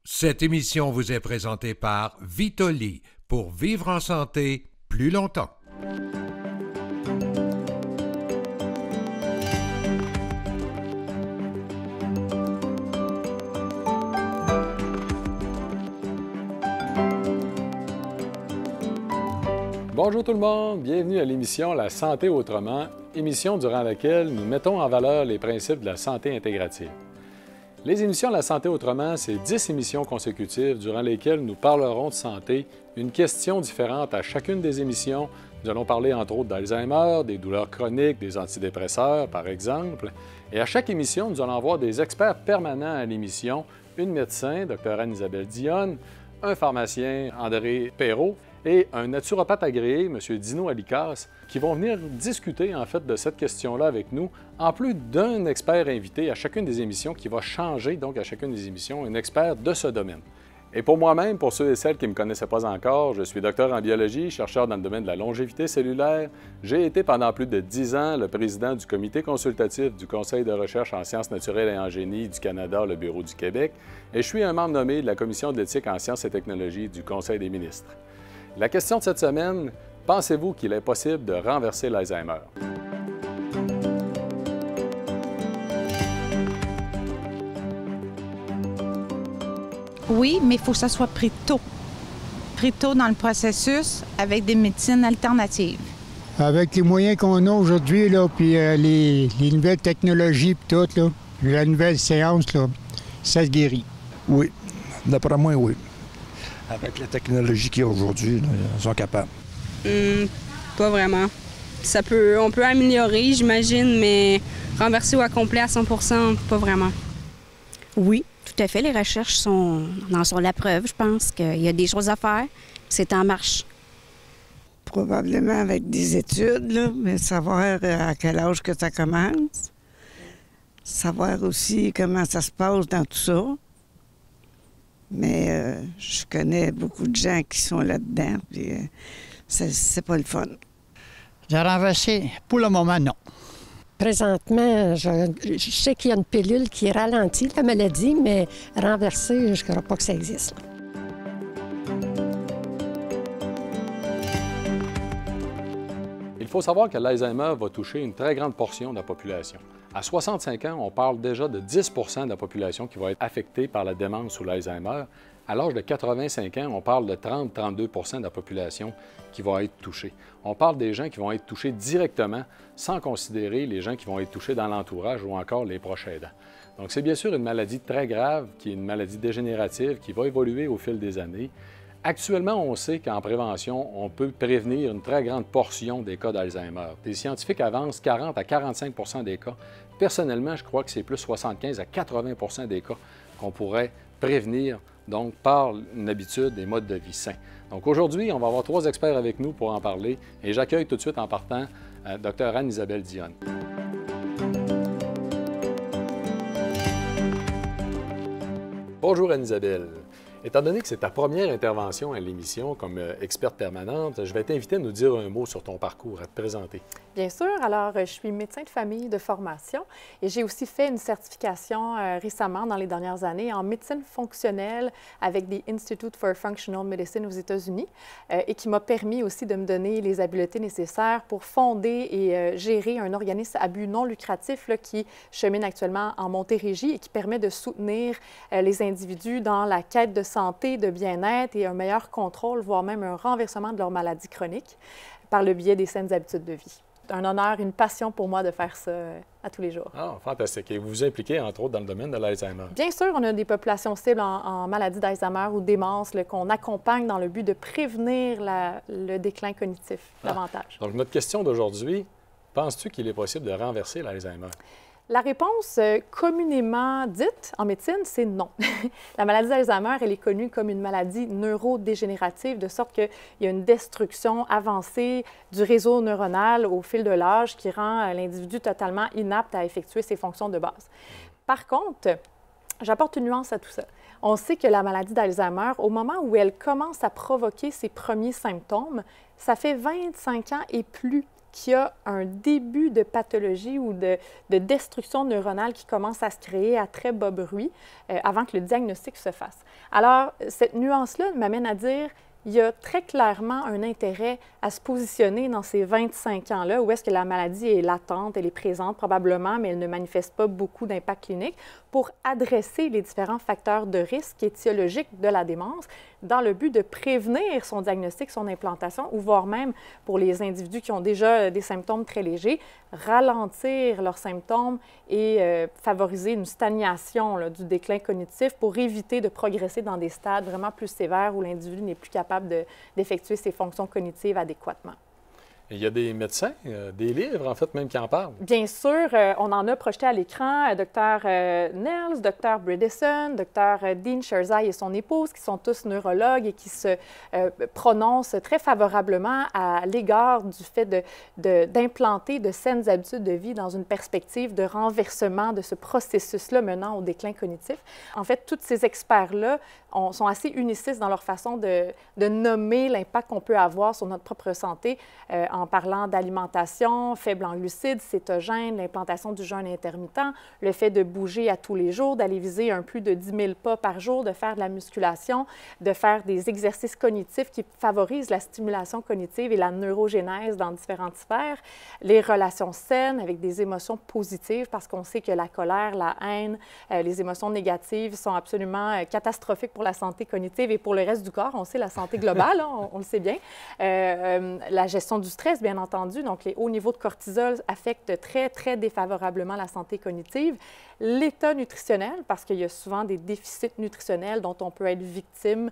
Cette émission vous est présentée par Vitoli, pour vivre en santé plus longtemps. Bonjour tout le monde, bienvenue à l'émission La santé autrement, émission durant laquelle nous mettons en valeur les principes de la santé intégrative. Les émissions La santé autrement, c'est 10 émissions consécutives durant lesquelles nous parlerons de santé, une question différente à chacune des émissions. Nous allons parler entre autres d'Alzheimer, des douleurs chroniques, des antidépresseurs par exemple. Et à chaque émission, nous allons avoir des experts permanents à l'émission, une médecin, Dr Anne-Isabelle Dionne, un pharmacien, André Perrault, et un naturopathe agréé, M. Dino Alicas, qui vont venir discuter en fait de cette question-là avec nous, en plus d'un expert invité à chacune des émissions qui va changer donc à chacune des émissions, un expert de ce domaine. Et pour moi-même, pour ceux et celles qui ne me connaissaient pas encore, je suis docteur en biologie, chercheur dans le domaine de la longévité cellulaire. J'ai été pendant plus de 10 ans le président du comité consultatif du Conseil de recherche en sciences naturelles et en génie du Canada, le Bureau du Québec, et je suis un membre nommé de la Commission de l'éthique en sciences et technologies du Conseil des ministres. La question de cette semaine, pensez-vous qu'il est possible de renverser l'Alzheimer? Oui, mais il faut que ça soit pris tôt. Pris tôt dans le processus avec des médecines alternatives. Avec les moyens qu'on a aujourd'hui, là, puis les nouvelles technologies, puis tout, là, la nouvelle séance, là, ça se guérit. Oui, d'après moi, oui. Avec la technologie qu'il y a aujourd'hui, là, ils sont capables. Pas vraiment. On peut améliorer, j'imagine, mais renverser ou accomplir à 100%, pas vraiment. Oui, tout à fait. Les recherches en sont la preuve. Je pense qu'il y a des choses à faire. C'est en marche. Probablement avec des études, là, mais savoir à quel âge que ça commence. Savoir aussi comment ça se passe dans tout ça. Mais je connais beaucoup de gens qui sont là-dedans, puis c'est pas le fun. De renverser, pour le moment, non. Présentement, je sais qu'il y a une pilule qui ralentit la maladie, mais renverser, je ne crois pas que ça existe. Il faut savoir que l'Alzheimer va toucher une très grande portion de la population. À 65 ans, on parle déjà de 10 de la population qui va être affectée par la démence ou l'Alzheimer. À l'âge de 85 ans, on parle de 30-32 de la population qui va être touchée. On parle des gens qui vont être touchés directement, sans considérer les gens qui vont être touchés dans l'entourage ou encore les proches aidants. Donc, c'est bien sûr une maladie très grave, qui est une maladie dégénérative, qui va évoluer au fil des années. Actuellement, on sait qu'en prévention, on peut prévenir une très grande portion des cas d'Alzheimer. Des scientifiques avancent 40 à 45 des cas. Personnellement, je crois que c'est plus 75 à 80 des cas qu'on pourrait prévenir donc par une habitude et mode de vie sain. Donc aujourd'hui, on va avoir 3 experts avec nous pour en parler et j'accueille tout de suite en partant Dr Anne-Isabelle Dionne. Bonjour Anne-Isabelle. Étant donné que c'est ta première intervention à l'émission comme experte permanente, je vais t'inviter à nous dire un mot sur ton parcours, à te présenter. Bien sûr. Alors, je suis médecin de famille de formation et j'ai aussi fait une certification récemment, dans les dernières années, en médecine fonctionnelle avec des Institute for Functional Medicine aux États-Unis et qui m'a permis aussi de me donner les habiletés nécessaires pour fonder et gérer un organisme à but non lucratif là, qui chemine actuellement en Montérégie et qui permet de soutenir les individus dans la quête de santé, de bien-être et un meilleur contrôle, voire même un renversement de leur maladie chronique par le biais des saines habitudes de vie. Un honneur, une passion pour moi de faire ça à tous les jours. Ah, fantastique. Et vous vous impliquez, entre autres, dans le domaine de l'Alzheimer? Bien sûr, on a des populations cibles en maladie d'Alzheimer ou démence qu'on accompagne dans le but de prévenir le déclin cognitif davantage. Donc, notre question d'aujourd'hui, penses-tu qu'il est possible de renverser l'Alzheimer? La réponse communément dite en médecine, c'est non. La maladie d'Alzheimer, elle est connue comme une maladie neurodégénérative, de sorte qu'il y a une destruction avancée du réseau neuronal au fil de l'âge qui rend l'individu totalement inapte à effectuer ses fonctions de base. Par contre, j'apporte une nuance à tout ça. On sait que la maladie d'Alzheimer, au moment où elle commence à provoquer ses premiers symptômes, ça fait 25 ans et plus qu'il y a un début de pathologie ou de destruction neuronale qui commence à se créer à très bas bruit avant que le diagnostic se fasse. Alors, cette nuance-là m'amène à dire il y a très clairement un intérêt à se positionner dans ces 25 ans-là où est-ce que la maladie est latente, elle est présente probablement, mais elle ne manifeste pas beaucoup d'impact clinique, pour adresser les différents facteurs de risque étiologiques de la démence dans le but de prévenir son diagnostic, son implantation, ou voire même pour les individus qui ont déjà des symptômes très légers, ralentir leurs symptômes et favoriser une stagnation là, du déclin cognitif pour éviter de progresser dans des stades vraiment plus sévères où l'individu n'est plus capable d'effectuer ses fonctions cognitives adéquatement. Il y a des médecins, des livres, en fait, même qui en parlent. Bien sûr, on en a projeté à l'écran Dr. Nels, Dr. Bredesen, Dr. Dean Sherzai et son épouse, qui sont tous neurologues et qui se prononcent très favorablement à l'égard du fait d'implanter de saines habitudes de vie dans une perspective de renversement de ce processus-là menant au déclin cognitif. En fait, tous ces experts-là sont assez unicistes dans leur façon de nommer l'impact qu'on peut avoir sur notre propre santé en parlant d'alimentation, faible en glucides, cétogène, l'implantation du jeûne intermittent, le fait de bouger à tous les jours, d'aller viser un plus de 10 000 pas par jour, de faire de la musculation, de faire des exercices cognitifs qui favorisent la stimulation cognitive et la neurogénèse dans différentes sphères, les relations saines avec des émotions positives parce qu'on sait que la colère, la haine, les émotions négatives sont absolument catastrophiques pour la santé cognitive et pour le reste du corps. On sait la santé globale, hein, on le sait bien. La gestion du stress, bien entendu, donc les hauts niveaux de cortisol affectent très, très défavorablement la santé cognitive. L'état nutritionnel, parce qu'il y a souvent des déficits nutritionnels dont on peut être victime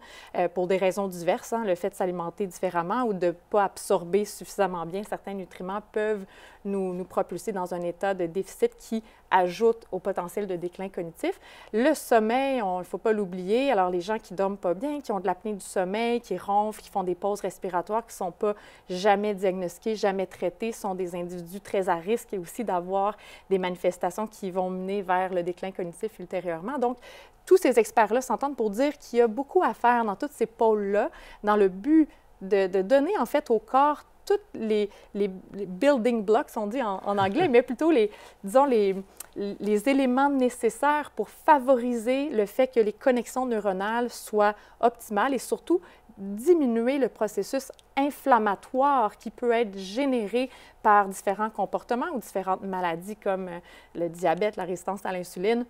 pour des raisons diverses. Hein, le fait de s'alimenter différemment ou de ne pas absorber suffisamment bien certains nutriments peuvent nous propulser dans un état de déficit qui ajoute au potentiel de déclin cognitif. Le sommeil, il ne faut pas l'oublier. Alors, les gens qui ne dorment pas bien, qui ont de l'apnée du sommeil, qui ronflent, qui font des pauses respiratoires, qui ne sont pas jamais diagnostiqués, jamais traités, sont des individus très à risque et aussi d'avoir des manifestations qui vont mener vers le déclin cognitif ultérieurement. Donc, tous ces experts-là s'entendent pour dire qu'il y a beaucoup à faire dans tous ces pôles-là, dans le but de donner en fait au corps tous les building blocks, on dit en anglais, mais plutôt disons les éléments nécessaires pour favoriser le fait que les connexions neuronales soient optimales et surtout diminuer le processus inflammatoire qui peut être généré par différents comportements ou différentes maladies comme le diabète, la résistance à l'insuline,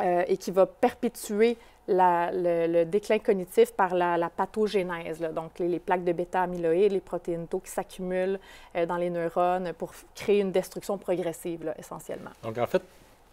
et qui va perpétuer le déclin cognitif par la pathogénèse, là. Donc les plaques de bêta-amyloïdes, les protéines tau qui s'accumulent dans les neurones pour créer une destruction progressive, là, essentiellement. Donc, en fait,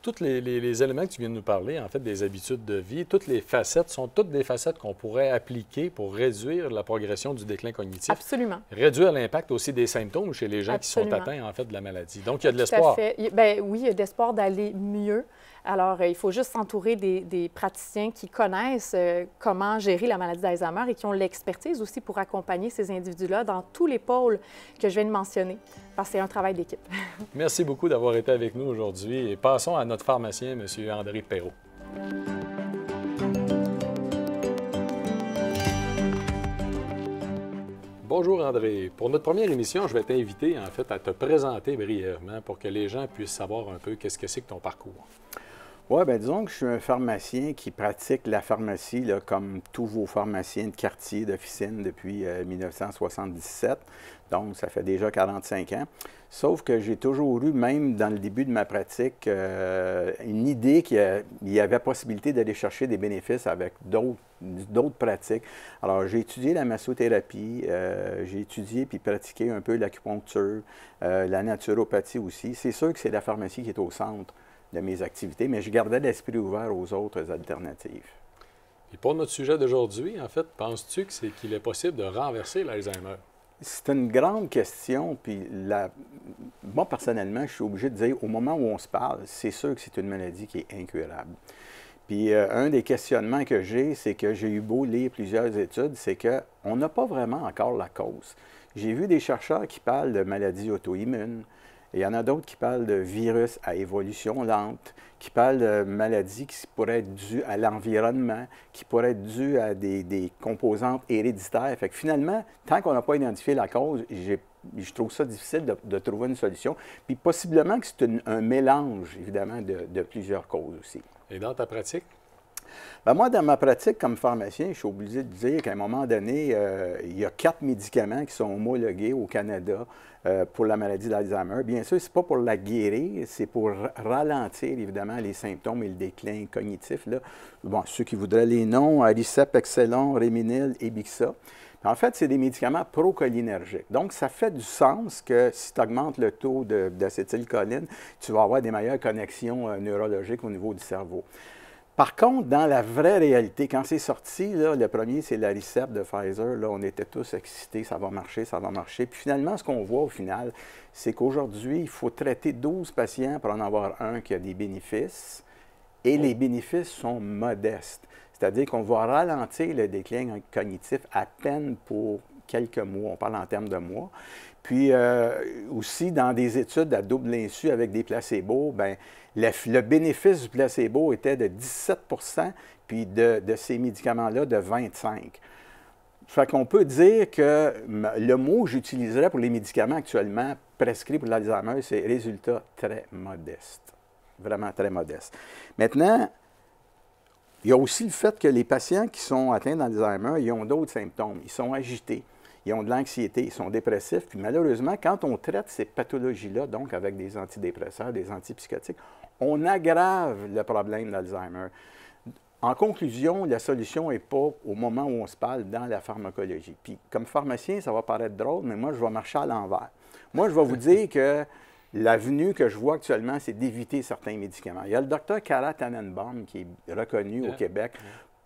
tous les éléments que tu viens de nous parler, en fait, des habitudes de vie, toutes les facettes sont toutes des facettes qu'on pourrait appliquer pour réduire la progression du déclin cognitif. Absolument. Réduire l'impact aussi des symptômes chez les gens Absolument. qui sont atteints, en fait, de la maladie. Donc, il y a de l'espoir. Tout à fait. Bien, oui, il y a de l'espoir d'aller mieux. Alors, il faut juste s'entourer des praticiens qui connaissent comment gérer la maladie d'Alzheimer et qui ont l'expertise aussi pour accompagner ces individus-là dans tous les pôles que je viens de mentionner, parce que c'est un travail d'équipe. Merci beaucoup d'avoir été avec nous aujourd'hui et passons à notre pharmacien, M. André Perrault. Bonjour André. Pour notre première émission, je vais t'inviter en fait à te présenter brièvement pour que les gens puissent savoir un peu qu'est-ce que c'est que ton parcours. Oui, bien disons que je suis un pharmacien qui pratique la pharmacie là, comme tous vos pharmaciens de quartier, d'officine depuis 1977. Donc, ça fait déjà 45 ans. Sauf que j'ai toujours eu, même dans le début de ma pratique, une idée qu'il y avait possibilité d'aller chercher des bénéfices avec d'autres pratiques. Alors, j'ai étudié la massothérapie, j'ai étudié puis pratiqué un peu l'acupuncture, la naturopathie aussi. C'est sûr que c'est la pharmacie qui est au centre de mes activités, mais je gardais l'esprit ouvert aux autres alternatives. Et pour notre sujet d'aujourd'hui, en fait, penses-tu qu'il est possible de renverser l'Alzheimer? C'est une grande question, puis moi, personnellement, je suis obligé de dire, au moment où on se parle, c'est sûr que c'est une maladie qui est incurable. Puis un des questionnements que j'ai, c'est que j'ai eu beau lire plusieurs études, c'est qu'on n'a pas vraiment encore la cause. J'ai vu des chercheurs qui parlent de maladies auto-immunes. Il y en a d'autres qui parlent de virus à évolution lente, qui parlent de maladies qui pourraient être dues à l'environnement, qui pourraient être dues à des composantes héréditaires. Fait que finalement, tant qu'on n'a pas identifié la cause, j'ai je trouve ça difficile de trouver une solution. Puis possiblement que c'est un mélange, évidemment, de plusieurs causes aussi. Et dans ta pratique? Bien, moi, dans ma pratique comme pharmacien, je suis obligé de dire qu'à un moment donné, il y a 4 médicaments qui sont homologués au Canada pour la maladie d'Alzheimer. Bien sûr, ce n'est pas pour la guérir, c'est pour ralentir, évidemment, les symptômes et le déclin cognitif. Là. Bon, ceux qui voudraient les noms, Aricept, Excelon, Réminil et Bixa. En fait, c'est des médicaments procholinergiques. Donc, ça fait du sens que si tu augmentes le taux d'acétylcholine, tu vas avoir des meilleures connexions neurologiques au niveau du cerveau. Par contre, dans la vraie réalité, quand c'est sorti, là, le premier, c'est l'Aricept de Pfizer. Là, on était tous excités, ça va marcher, ça va marcher. Puis finalement, ce qu'on voit au final, c'est qu'aujourd'hui, il faut traiter 12 patients pour en avoir un qui a des bénéfices. Et les bénéfices sont modestes. C'est-à-dire qu'on va ralentir le déclin cognitif à peine pour quelques mois. On parle en termes de mois. Puis aussi, dans des études à double insu avec des placebos, bien, le bénéfice du placebo était de 17 puis de ces médicaments-là de 25 Fait qu'on peut dire que le mot que j'utiliserais pour les médicaments actuellement prescrits pour l'Alzheimer, c'est résultat très modeste. Vraiment très modeste. Maintenant, il y a aussi le fait que les patients qui sont atteints d'Alzheimer, ils ont d'autres symptômes. Ils sont agités, ils ont de l'anxiété, ils sont dépressifs. Puis malheureusement, quand on traite ces pathologies-là, donc avec des antidépresseurs, des antipsychotiques, on aggrave le problème d'Alzheimer. En conclusion, la solution n'est pas, au moment où on se parle, dans la pharmacologie. Puis comme pharmacien, ça va paraître drôle, mais moi, je vais marcher à l'envers. Moi, je vais vous dire que l'avenue que je vois actuellement, c'est d'éviter certains médicaments. Il y a le docteur Kara Tannenbaum, qui est reconnu au Québec,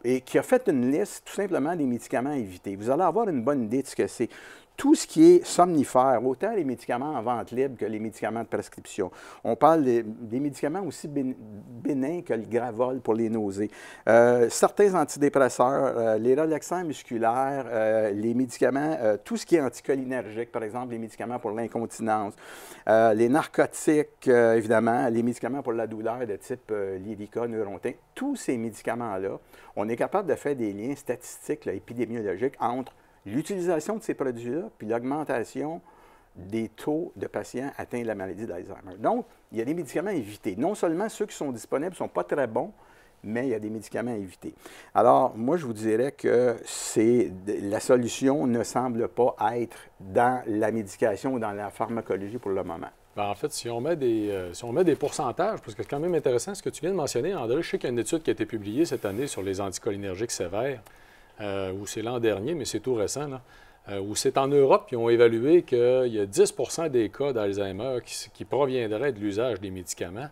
et qui a fait une liste, tout simplement, des médicaments à éviter. Vous allez avoir une bonne idée de ce que c'est. Tout ce qui est somnifère, autant les médicaments en vente libre que les médicaments de prescription. On parle des médicaments aussi bénins que le Gravol pour les nausées. Certains antidépresseurs, les relaxants musculaires, les médicaments, tout ce qui est anticholinergique, par exemple, les médicaments pour l'incontinence, les narcotiques, évidemment, les médicaments pour la douleur de type Lyrica, Neurontin, tous ces médicaments-là, on est capable de faire des liens statistiques, là, épidémiologiques entre l'utilisation de ces produits-là, puis l'augmentation des taux de patients atteints de la maladie d'Alzheimer. Donc, il y a des médicaments à éviter. Non seulement ceux qui sont disponibles ne sont pas très bons, mais il y a des médicaments à éviter. Alors, moi, je vous dirais que la solution ne semble pas être dans la médication ou dans la pharmacologie pour le moment. Bien, en fait, si on met des pourcentages, parce que c'est quand même intéressant ce que tu viens de mentionner, André, je sais qu'il y a une étude qui a été publiée cette année sur les anticholinergiques sévères, ou c'est l'an dernier, mais c'est tout récent, là, où c'est en Europe qu'ils ont évalué qu'il y a 10 des cas d'Alzheimer qui proviendraient de l'usage des médicaments.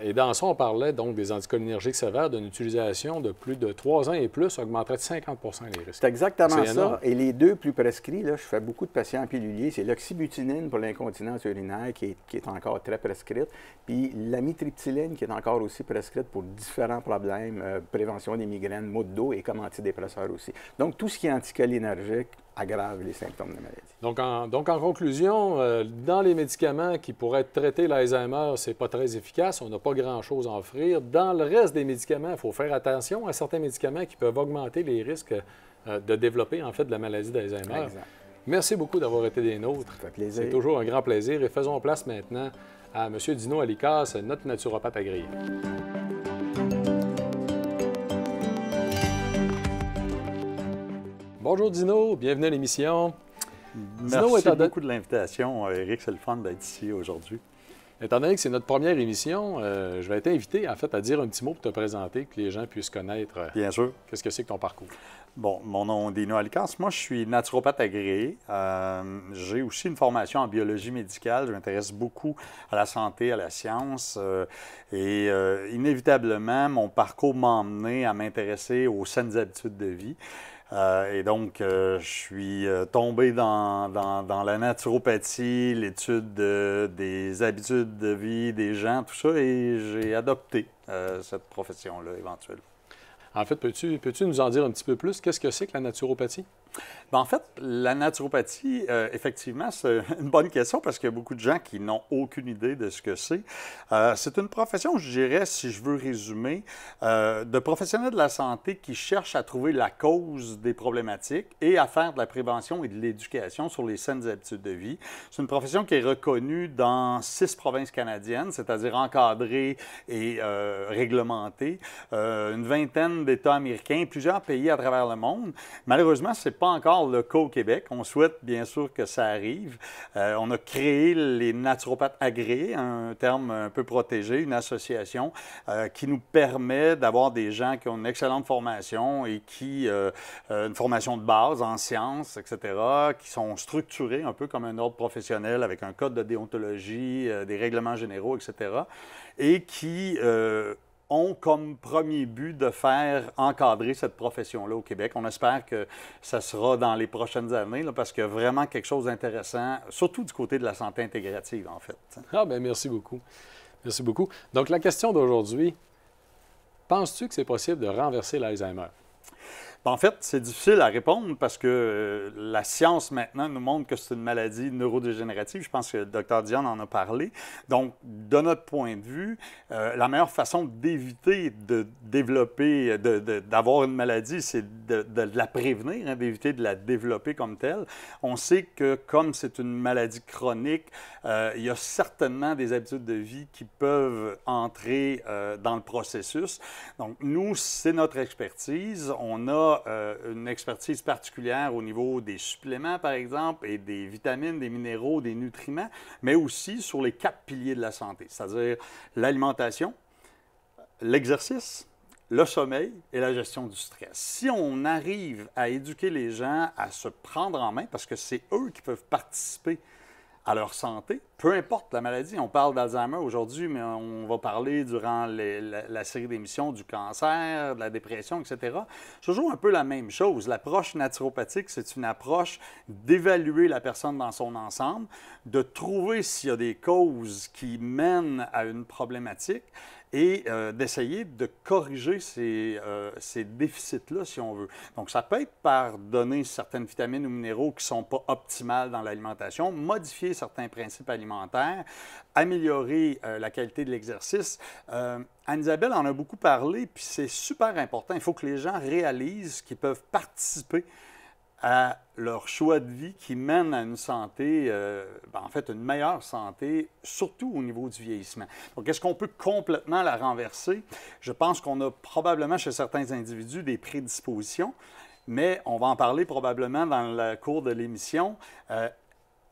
Et dans ça, on parlait donc des anticholinergiques sévères d'une utilisation de plus de 3 ans et plus augmenterait de 50 les risques. C'est exactement ça. Et les deux plus prescrits, là, je fais beaucoup de patients piluliers, c'est l'oxybutynin pour l'incontinence urinaire qui est encore très prescrite, puis l'amitriptyline qui est encore aussi prescrite pour différents problèmes, prévention des migraines, maux de dos et comme antidépresseur aussi. Donc, tout ce qui est anticholinergique aggrave les symptômes de la maladie. Donc, en conclusion, dans les médicaments qui pourraient traiter l'Alzheimer, ce n'est pas très efficace, on n'a pas grand-chose à offrir. Dans le reste des médicaments, il faut faire attention à certains médicaments qui peuvent augmenter les risques de développer, en fait, de la maladie d'Alzheimer. Merci beaucoup d'avoir été des nôtres. Ça fait plaisir. C'est toujours un grand plaisir. Et faisons place maintenant à M. Dino Alicas, notre naturopathe agréé. Bonjour Dino, bienvenue à l'émission. Merci beaucoup de l'invitation, Éric, c'est le fun d'être ici aujourd'hui. Étant donné que c'est notre première émission, je vais t'inviter en fait à dire un petit mot pour te présenter, que les gens puissent connaître. Bien sûr. Qu'est-ce que c'est que ton parcours? Bon, mon nom est Dino Alicas. Moi, je suis naturopathe agréé. J'ai aussi une formation en biologie médicale. Je m'intéresse beaucoup à la santé, à la science. Et inévitablement, mon parcours m'a emmené à m'intéresser aux saines habitudes de vie. Et donc, je suis tombé dans la naturopathie, l'étude des habitudes de vie des gens, tout ça, et j'ai adopté cette profession-là éventuellement. En fait, peux-tu nous en dire un petit peu plus? Qu'est-ce que c'est que la naturopathie? Bien, en fait, la naturopathie, effectivement, c'est une bonne question parce qu'il y a beaucoup de gens qui n'ont aucune idée de ce que c'est. C'est une profession, je dirais, si je veux résumer, de professionnels de la santé qui cherchent à trouver la cause des problématiques et à faire de la prévention et de l'éducation sur les saines habitudes de vie. C'est une profession qui est reconnue dans 6 provinces canadiennes, c'est-à-dire encadrée et réglementée, une vingtaine d'États américains et plusieurs pays à travers le monde. Malheureusement, ce n'est pas encore le cas au Québec. On souhaite bien sûr que ça arrive. On a créé les naturopathes agréés, un terme un peu protégé, une association qui nous permet d'avoir des gens qui ont une excellente formation et qui, une formation de base en sciences, etc., qui sont structurés un peu comme un ordre professionnel avec un code de déontologie, des règlements généraux, etc., et qui ont comme premier but de faire encadrer cette profession-là au Québec. On espère que ça sera dans les prochaines années, là, parce qu'il y a vraiment quelque chose d'intéressant, surtout du côté de la santé intégrative, en fait. Ah, bien, merci beaucoup. Merci beaucoup. Donc, la question d'aujourd'hui, penses-tu que c'est possible de renverser l'Alzheimer? En fait, c'est difficile à répondre parce que la science maintenant nous montre que c'est une maladie neurodégénérative. Je pense que le Dr Dion en a parlé. Donc, de notre point de vue, la meilleure façon d'éviter de développer, d'avoir une maladie, c'est de la prévenir, hein, d'éviter de la développer comme telle. On sait que comme c'est une maladie chronique, il y a certainement des habitudes de vie qui peuvent entrer dans le processus. Donc, nous, c'est notre expertise. On a une expertise particulière au niveau des suppléments, par exemple, et des vitamines, des minéraux, des nutriments, mais aussi sur les 4 piliers de la santé, c'est-à-dire l'alimentation, l'exercice, le sommeil et la gestion du stress. Si on arrive à éduquer les gens à se prendre en main, parce que c'est eux qui peuvent participer à leur santé, peu importe la maladie. On parle d'Alzheimer aujourd'hui, mais on va parler durant la série d'émissions du cancer, de la dépression, etc. C'est toujours un peu la même chose. L'approche naturopathique, c'est une approche d'évaluer la personne dans son ensemble, de trouver s'il y a des causes qui mènent à une problématique et d'essayer de corriger ces déficits-là, si on veut. Donc, ça peut être par donner certaines vitamines ou minéraux qui ne sont pas optimales dans l'alimentation, modifier certains principes alimentaires, améliorer la qualité de l'exercice. Anne-Isabelle en a beaucoup parlé, puis c'est super important. Il faut que les gens réalisent qu'ils peuvent participer à leur choix de vie qui mène à une santé, en fait, une meilleure santé, surtout au niveau du vieillissement. Donc, est-ce qu'on peut complètement la renverser? Je pense qu'on a probablement chez certains individus des prédispositions, mais on va en parler probablement dans le cours de l'émission.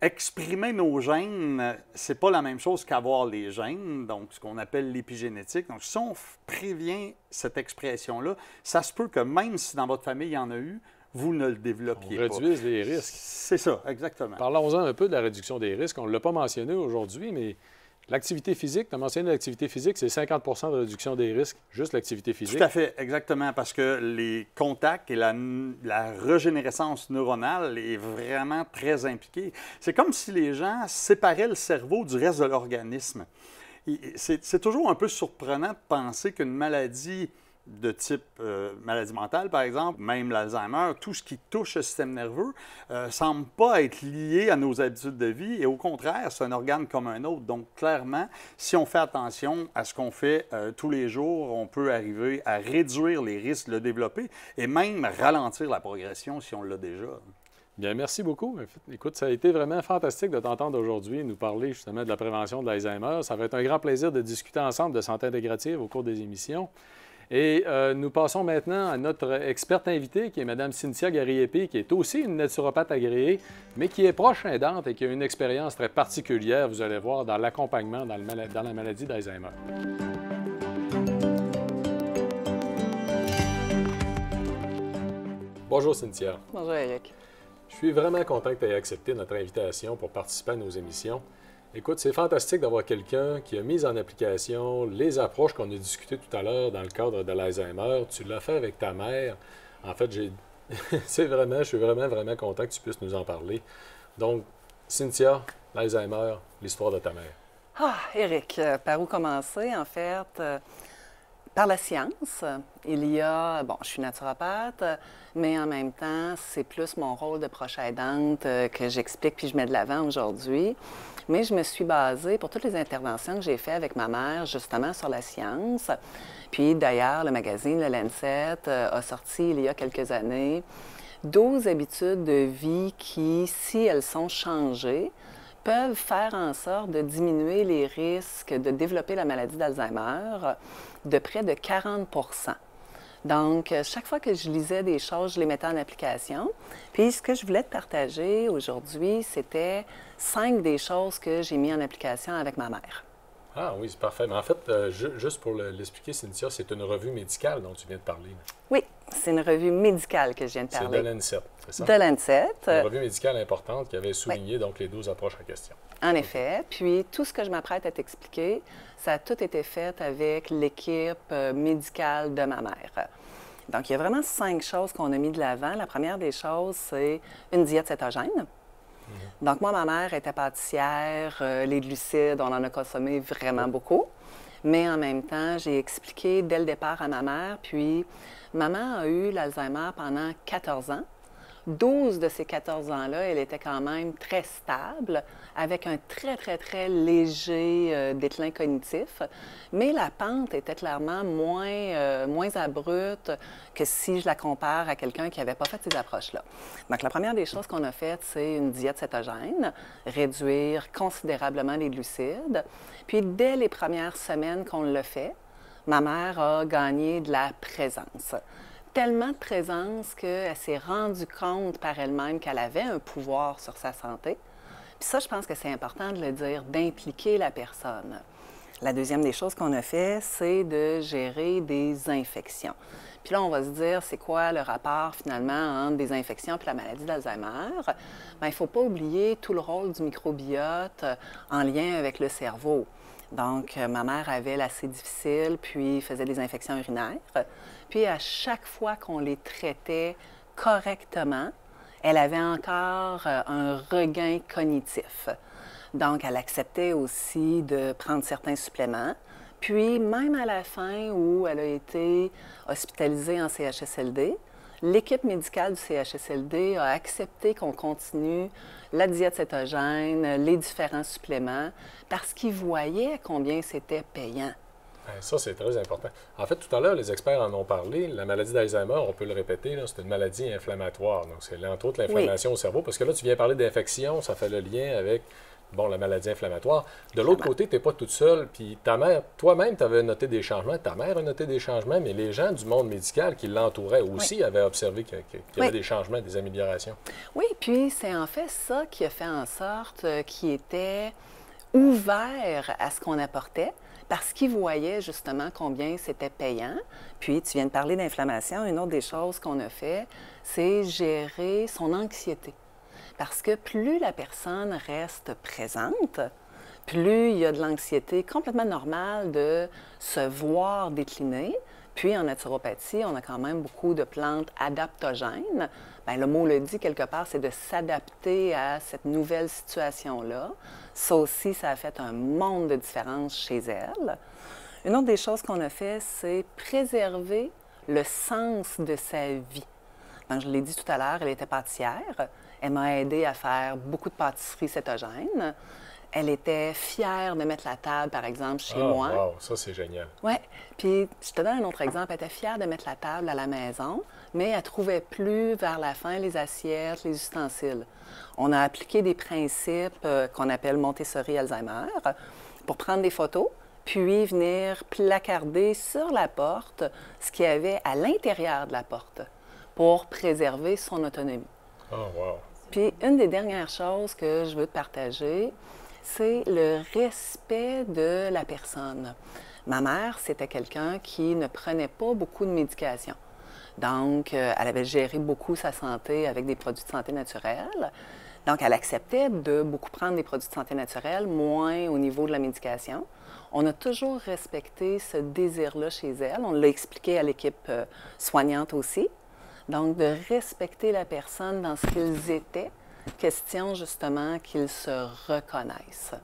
Exprimer nos gènes, c'est pas la même chose qu'avoir les gènes, donc ce qu'on appelle l'épigénétique. Donc, si on prévient cette expression-là, ça se peut que même si dans votre famille il y en a eu, vous ne le développiez pas. On réduise les risques. C'est ça, exactement. Parlons-en un peu de la réduction des risques. On ne l'a pas mentionné aujourd'hui, mais l'activité physique, tu as mentionné l'activité physique, c'est 50 de réduction des risques, juste l'activité physique. Tout à fait, exactement, parce que les contacts et la régénérescence neuronale est vraiment très impliquée. C'est comme si les gens séparaient le cerveau du reste de l'organisme. C'est toujours un peu surprenant de penser qu'une maladie de type maladie mentale, par exemple, même l'Alzheimer, tout ce qui touche le système nerveux, semble pas être lié à nos habitudes de vie et au contraire, c'est un organe comme un autre. Donc, clairement, si on fait attention à ce qu'on fait tous les jours, on peut arriver à réduire les risques de le développer et même ralentir la progression si on l'a déjà. Bien, merci beaucoup. Écoute, ça a été vraiment fantastique de t'entendre aujourd'hui nous parler justement de la prévention de l'Alzheimer. Ça va être un grand plaisir de discuter ensemble de santé intégrative au cours des émissions. Et nous passons maintenant à notre experte invitée, qui est Mme Cynthia Garriépé, qui est aussi une naturopathe agréée, mais qui est proche aidante et qui a une expérience très particulière, vous allez voir, dans l'accompagnement dans la maladie d'Alzheimer. Bonjour Cynthia. Bonjour Eric. Je suis vraiment content que tu aies accepté notre invitation pour participer à nos émissions. Écoute, c'est fantastique d'avoir quelqu'un qui a mis en application les approches qu'on a discutées tout à l'heure dans le cadre de l'Alzheimer. Tu l'as fait avec ta mère. En fait, je suis vraiment content que tu puisses nous en parler. Donc, Cynthia, l'Alzheimer, l'histoire de ta mère. Ah, Eric, par où commencer, en fait? Par la science, il y a, bon, je suis naturopathe, mais en même temps, c'est plus mon rôle de proche aidante que j'explique puis je mets de l'avant aujourd'hui. Mais je me suis basée pour toutes les interventions que j'ai faites avec ma mère, justement sur la science. Puis d'ailleurs, le magazine, le Lancet, a sorti il y a quelques années 12 habitudes de vie qui, si elles sont changées, peuvent faire en sorte de diminuer les risques de développer la maladie d'Alzheimer de près de 40 %. Donc, chaque fois que je lisais des choses, je les mettais en application. Puis, ce que je voulais te partager aujourd'hui, c'était 5 des choses que j'ai mis en application avec ma mère. Ah oui, c'est parfait. Mais en fait, juste pour l'expliquer, Cynthia, c'est une revue médicale dont tu viens de parler. Oui, c'est une revue médicale que je viens de parler. C'est de Lancet, c'est ça? De Lancet. Une revue médicale importante qui avait souligné donc les 12 approches en question. En effet. Puis, tout ce que je m'apprête à t'expliquer, ça a tout été fait avec l'équipe médicale de ma mère. Donc, il y a vraiment 5 choses qu'on a mis de l'avant. La première des choses, c'est une diète cétogène. Donc, moi, ma mère était pâtissière, les glucides, on en a consommé vraiment beaucoup. Mais en même temps, j'ai expliqué dès le départ à ma mère, puis maman a eu l'Alzheimer pendant 14 ans. 12 de ces 14 ans-là, elle était quand même très stable, avec un très, très, très léger déclin cognitif. Mais la pente était clairement moins abrupte que si je la compare à quelqu'un qui n'avait pas fait ces approches-là. Donc, la première des choses qu'on a faites, c'est une diète cétogène, réduire considérablement les glucides. Puis, dès les premières semaines qu'on l'a fait, ma mère a gagné de la présence. Tellement de présence qu'elle s'est rendue compte par elle-même qu'elle avait un pouvoir sur sa santé. Puis ça, je pense que c'est important de le dire, d'impliquer la personne. La deuxième des choses qu'on a fait, c'est de gérer des infections. Puis là, on va se dire, c'est quoi le rapport finalement entre des infections et la maladie d'Alzheimer? Bien, il ne faut pas oublier tout le rôle du microbiote en lien avec le cerveau. Donc, ma mère avait l'acé difficile, puis faisait des infections urinaires. Puis, à chaque fois qu'on les traitait correctement, elle avait encore un regain cognitif. Donc, elle acceptait aussi de prendre certains suppléments. Puis, même à la fin où elle a été hospitalisée en CHSLD, l'équipe médicale du CHSLD a accepté qu'on continue la diète cétogène, les différents suppléments, parce qu'ils voyaient combien c'était payant. Ça, c'est très important. En fait, tout à l'heure, les experts en ont parlé. La maladie d'Alzheimer, on peut le répéter, c'est une maladie inflammatoire. Donc, c'est entre autres l'inflammation au cerveau. Parce que là, tu viens parler d'infection, ça fait le lien avec la maladie inflammatoire. De l'autre côté, tu n'es pas toute seule. Puis ta mère, toi-même, tu avais noté des changements. Ta mère a noté des changements, mais les gens du monde médical qui l'entouraient aussi avaient observé qu'il y avait des changements, des améliorations. Oui, puis c'est en fait ça qui a fait en sorte qu'ils étaient ouverts à ce qu'on apportait, parce qu'ils voyaient justement combien c'était payant. Puis, tu viens de parler d'inflammation. Une autre des choses qu'on a fait, c'est gérer son anxiété. Parce que plus la personne reste présente, plus il y a de l'anxiété complètement normale de se voir décliner. Puis, en naturopathie, on a quand même beaucoup de plantes adaptogènes. Bien, le mot le dit quelque part, c'est de s'adapter à cette nouvelle situation-là. Ça aussi, ça a fait un monde de différence chez elle. Une autre des choses qu'on a fait, c'est préserver le sens de sa vie. Donc, je l'ai dit tout à l'heure, elle était pâtissière. Elle m'a aidé à faire beaucoup de pâtisseries cétogènes. Elle était fière de mettre la table, par exemple, chez moi. Wow, ça, c'est génial. Oui. Puis, je te donne un autre exemple. Elle était fière de mettre la table à la maison, mais elle ne trouvait plus, vers la fin, les assiettes, les ustensiles. On a appliqué des principes qu'on appelle Montessori Alzheimer pour prendre des photos, puis venir placarder sur la porte ce qu'il y avait à l'intérieur de la porte pour préserver son autonomie. Oh, wow. Puis, une des dernières choses que je veux te partager, c'est le respect de la personne. Ma mère, c'était quelqu'un qui ne prenait pas beaucoup de médication. Donc, elle avait géré beaucoup sa santé avec des produits de santé naturels. Donc, elle acceptait de beaucoup prendre des produits de santé naturels, moins au niveau de la médication. On a toujours respecté ce désir-là chez elle. On l'a expliqué à l'équipe soignante aussi. Donc, de respecter la personne dans ce qu'ils étaient, question justement qu'ils se reconnaissent.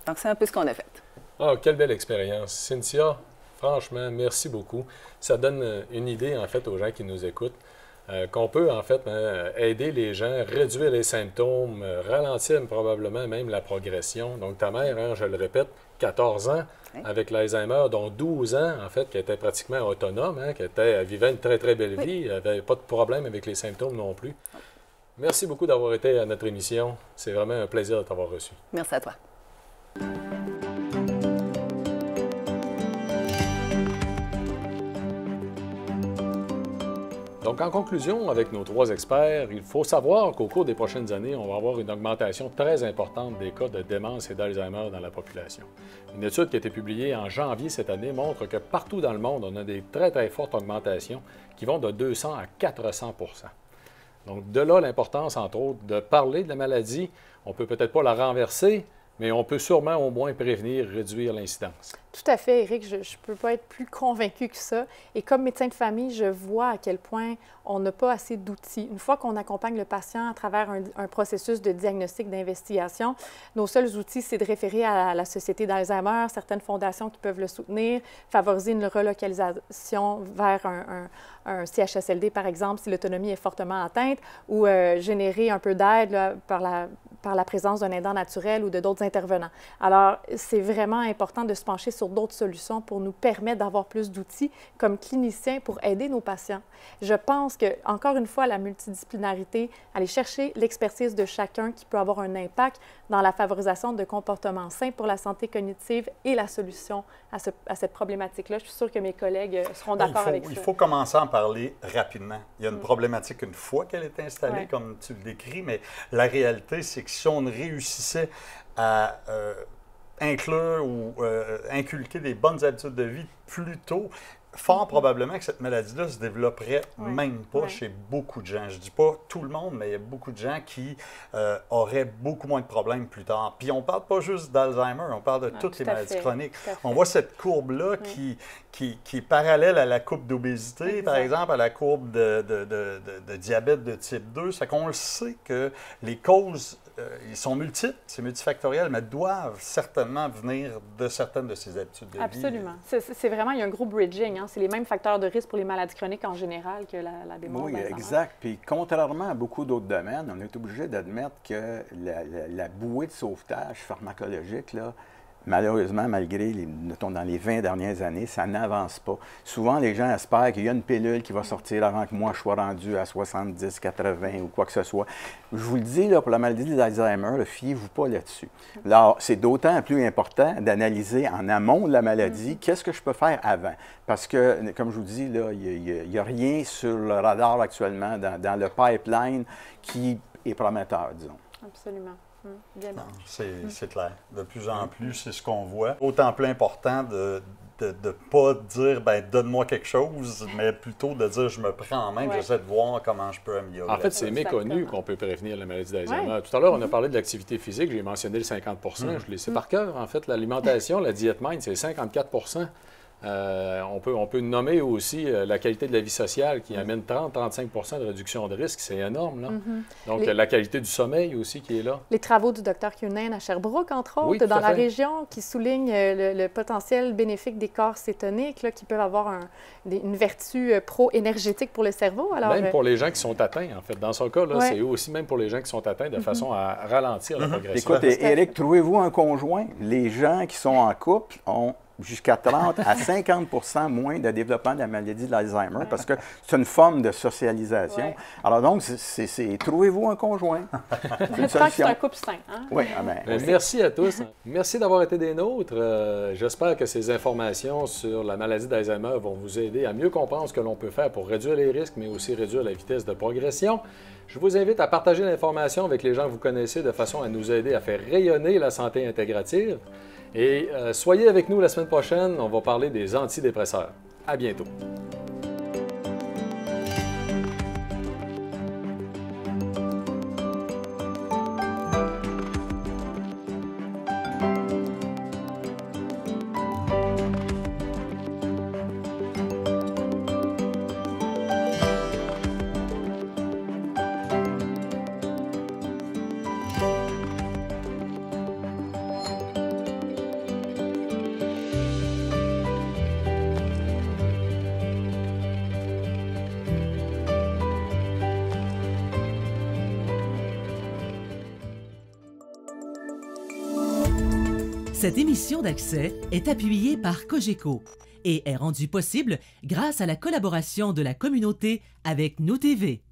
Donc, c'est un peu ce qu'on a fait. Ah, quelle belle expérience. Cynthia, Franchement, merci beaucoup. Ça donne une idée, en fait, aux gens qui nous écoutent, qu'on peut, en fait, aider les gens, réduire les symptômes, ralentir probablement même la progression. Donc, ta mère, hein, je le répète, 14 ans, avec l'Alzheimer, dont 12 ans, en fait, qui était pratiquement autonome, hein, elle vivait une très, très belle vie, elle n'avait pas de problème avec les symptômes non plus. Merci beaucoup d'avoir été à notre émission. C'est vraiment un plaisir de t'avoir reçu. Merci à toi. Donc, en conclusion, avec nos 3 experts, il faut savoir qu'au cours des prochaines années, on va avoir une augmentation très importante des cas de démence et d'Alzheimer dans la population. Une étude qui a été publiée en janvier cette année montre que partout dans le monde, on a des très, très fortes augmentations qui vont de 200 à 400 %. Donc, de là l'importance, entre autres, de parler de la maladie. On ne peut peut-être pas la renverser, mais on peut sûrement au moins prévenir, réduire l'incidence. Tout à fait, Éric. Je ne peux pas être plus convaincue que ça. Et comme médecin de famille, je vois à quel point on n'a pas assez d'outils. Une fois qu'on accompagne le patient à travers un processus de diagnostic, d'investigation, nos seuls outils, c'est de référer à la Société d'Alzheimer, certaines fondations qui peuvent le soutenir, favoriser une relocalisation vers un CHSLD, par exemple, si l'autonomie est fortement atteinte, ou générer un peu d'aide par la présence d'un aidant naturel ou de d'autres intervenants. Alors, c'est vraiment important de se pencher sur d'autres solutions pour nous permettre d'avoir plus d'outils comme cliniciens pour aider nos patients. Je pense que, encore une fois, la multidisciplinarité, aller chercher l'expertise de chacun qui peut avoir un impact dans la favorisation de comportements sains pour la santé cognitive et la solution à cette problématique-là. Je suis sûre que mes collègues seront d'accord avec ça. Il faut commencer à en parler rapidement. Il y a une problématique une fois qu'elle est installée, comme tu le décris, mais la réalité, c'est que si on réussissait à inclure ou inculquer des bonnes habitudes de vie plus tôt, fort probablement que cette maladie-là se développerait même pas chez beaucoup de gens. Je ne dis pas tout le monde, mais il y a beaucoup de gens qui auraient beaucoup moins de problèmes plus tard. Puis on ne parle pas juste d'Alzheimer, on parle de toutes les maladies chroniques. On voit cette courbe-là qui est parallèle à la courbe d'obésité, par exemple, à la courbe de diabète de type 2. C'est qu'on le sait que les causes ils sont multiples, c'est multifactoriel, mais doivent certainement venir de certaines de ces habitudes de vie. Absolument. C'est vraiment, il y a un gros bridging. Hein? C'est les mêmes facteurs de risque pour les maladies chroniques en général que la démence. Oui, exact. Puis contrairement à beaucoup d'autres domaines, on est obligé d'admettre que la bouée de sauvetage pharmacologique, là, malheureusement, malgré, mettons, dans les 20 dernières années, ça n'avance pas. Souvent, les gens espèrent qu'il y a une pilule qui va sortir avant que moi, je sois rendu à 70, 80 ou quoi que ce soit. Je vous le dis, là, pour la maladie d'Alzheimer, fiez-vous pas là-dessus. Alors, c'est d'autant plus important d'analyser en amont de la maladie qu'est-ce que je peux faire avant. Parce que, comme je vous dis, là, il n'y a rien sur le radar actuellement dans le pipeline qui est prometteur, disons. Absolument. C'est clair. De plus en plus, c'est ce qu'on voit. Autant plus important de ne pas dire « donne-moi quelque chose », mais plutôt de dire « je me prends en main, j'essaie de voir comment je peux améliorer ». En fait, c'est méconnu qu'on peut prévenir la maladie d'Alzheimer. Tout à l'heure, on a parlé de l'activité physique, j'ai mentionné le 50 je le sais par cœur. En fait, l'alimentation, la diète Mind, c'est 54 on peut nommer aussi la qualité de la vie sociale qui amène 30-35 de réduction de risque. C'est énorme, là. Donc, la qualité du sommeil aussi qui est là. Les travaux du Dr Cunin à Sherbrooke, entre autres, dans la région, qui soulignent le potentiel bénéfique des corps cétoniques, là, qui peuvent avoir une vertu pro-énergétique pour le cerveau. Alors, même pour les gens qui sont atteints, en fait. Dans ce cas, là, c'est aussi même pour les gens qui sont atteints de façon à ralentir la progression. Écoute, Éric, trouvez-vous un conjoint. Les gens qui sont en couple ont jusqu'à 30 à 50 moins de développement de la maladie de l'Alzheimer parce que c'est une forme de socialisation. Alors donc, trouvez-vous un conjoint. C'est un couple sain. Hein? Oui, merci à tous. Merci d'avoir été des nôtres. J'espère que ces informations sur la maladie d'Alzheimer vont vous aider à mieux comprendre ce que l'on peut faire pour réduire les risques, mais aussi réduire la vitesse de progression. Je vous invite à partager l'information avec les gens que vous connaissez de façon à nous aider à faire rayonner la santé intégrative. Et soyez avec nous la semaine prochaine, on va parler des antidépresseurs. À bientôt. Cette émission d'Accès est appuyée par Cogeco et est rendue possible grâce à la collaboration de la communauté avec Nous TV.